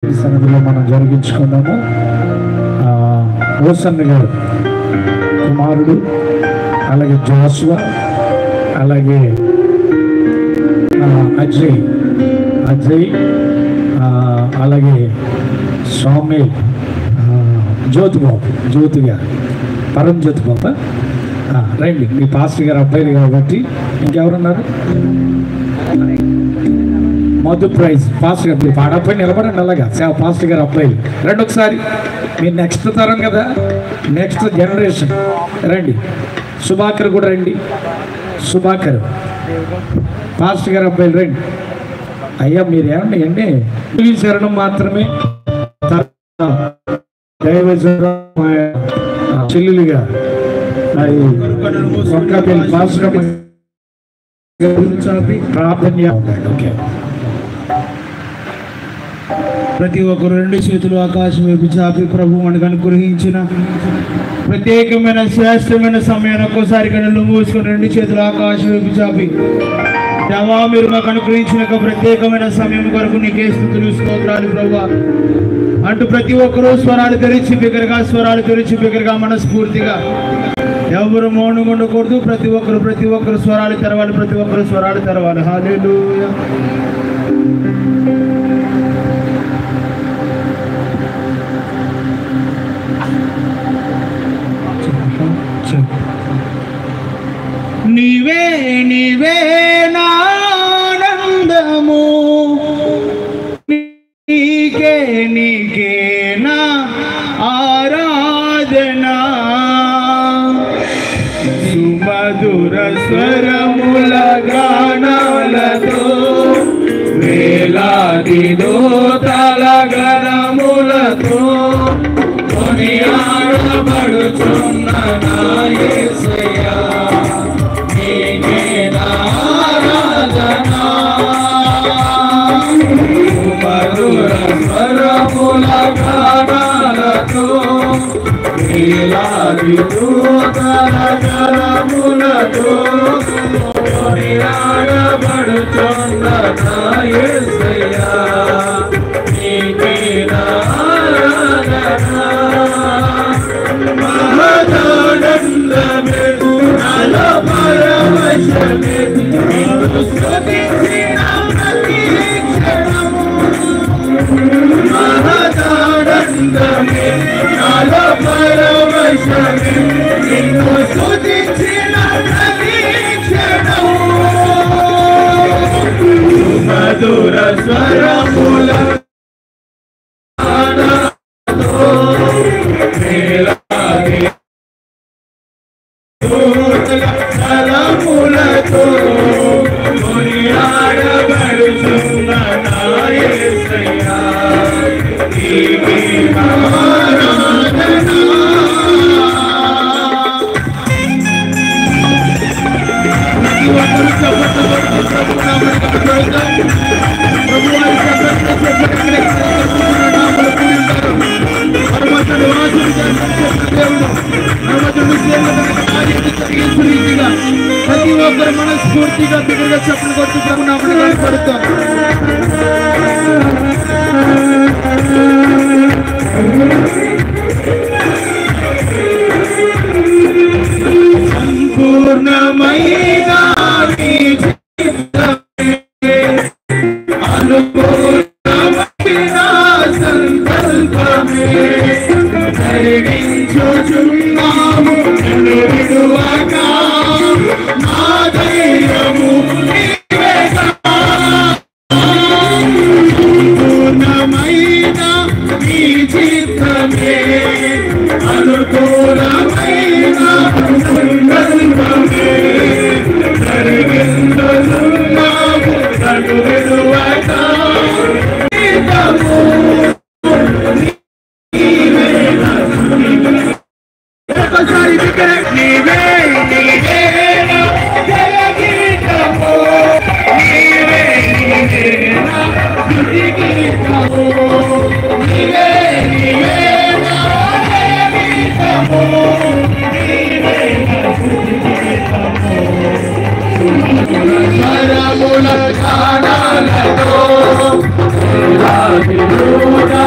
సన్నిధిలో మనం జరిగించుకున్నాము. హోసన్న గారు కుమారుడు, అలాగే జోషువా, అలాగే అజయ్, అలాగే సౌమ్యల్, జ్యోతి గారు, పరంజ్యోతి బాబా రండి. మీ పాస్టర్ గారు అబ్బాయి కాబట్టి ఇంకెవరున్నారు? మధు ప్రైజ్ పాస్టర్ గారు. మీరు పాడపై నిలబడండి. అలాగా పాస్టర్ గారు అబ్బాయి రండి ఒకసారి. మీరు నెక్స్ట్ తరం కదా, నెక్స్ట్ జనరేషన్. రండి. సుభాకర్ కూడా రండి. సుభాకర్ పాస్టర్ గారు అబ్బాయిలు రండి. అయ్యా మీరేమండి అండి శరణం మాత్రమే చెల్లులుగా ప్రార్థన. ఓకే, ప్రతి ఒక్కరు రెండు చేతులు ఆకాశం వైపు చాపి ప్రభు మనకు అనుగ్రహించిన ప్రత్యేకమైన శ్రేష్టమైన సమయాన్ని ఒక్కోసారి కళ్ళు మూసుకొని రెండు చేతులు ఆకాశం వైపు చాపి, దేవా మీరు మాకు అనుగ్రహించిన ప్రత్యేకమైన సమయం కొరకు నీకే స్తుతులు స్తోత్రాలు ప్రభువా అంటూ ప్రతి ఒక్కరూ స్వరాలు తెరిచి బిగ్గరగా మనస్ఫూర్తిగా ఎవరు మౌనంగా ఉండకూడదు. ప్రతి ఒక్కరు స్వరాలు తెరవాలి. హల్లెలూయా. నీవే నానందము, నీకే నా ఆరాధనా, సుమధుర స్వరముల గానాలతో వేలాది దూతల గణములతో కొనియాడబడుచున్న నా యేసయ్యా, నీకే నా ఆరాధనా, సుమధుర స్వరముల గానాలతో వేలాది దూతల గణములతో కొనియాడబడుచున్న నా యేసయ్యా, నీకే నా ఆరాధనా. మహదానందమే నాలో పరవశమే, నిన్ను స్తుతించిన ప్రతి క్షణం. మహదానందమే నాలో పరవశమే, నిన్ను స్తుతించిన ప్రతి క్షణం. మధుర స్వరముల ఫలములతో కొనియాడబడుచున్న నా యేసయ్యా, నీకే నా ఆరాధనా. ప్రతి ఒక్కరూ చప్పట్లు కొడుతూ ప్రభు నామమున కనపడతాం. ప్రభువారి నామములో కూడి ఉంటారు. పరమతడు వాసుడు దేవుడు పరమతడు జరిగించు రీతిగా ప్రతి ఒక్కరు మనస్ఫూర్తిగా బిడ్డగా చప్పట్లు కొడుతూ ప్రభు నామమున కనపడతాం. సంపూర్ణమైన నీ చిత్తమే, అనుకూలమైన సంకల్పమే జరిగించుచున్నాము నిన్ను విడువక, మా ధైర్యము నీవేగా. సంపూర్ణమైన నీ చిత్తమే, అనుకూలమైన సంకల్పమే జరిగించుచున్నాము నన్ను విడువక. ఒకసారి నీవే జయ గీతము, నీవే స్తుతి గీతము, నీవే జయ గీతము, నీవే స్తుతి గీతము. స్వరముల గానాలతో Hallelujah.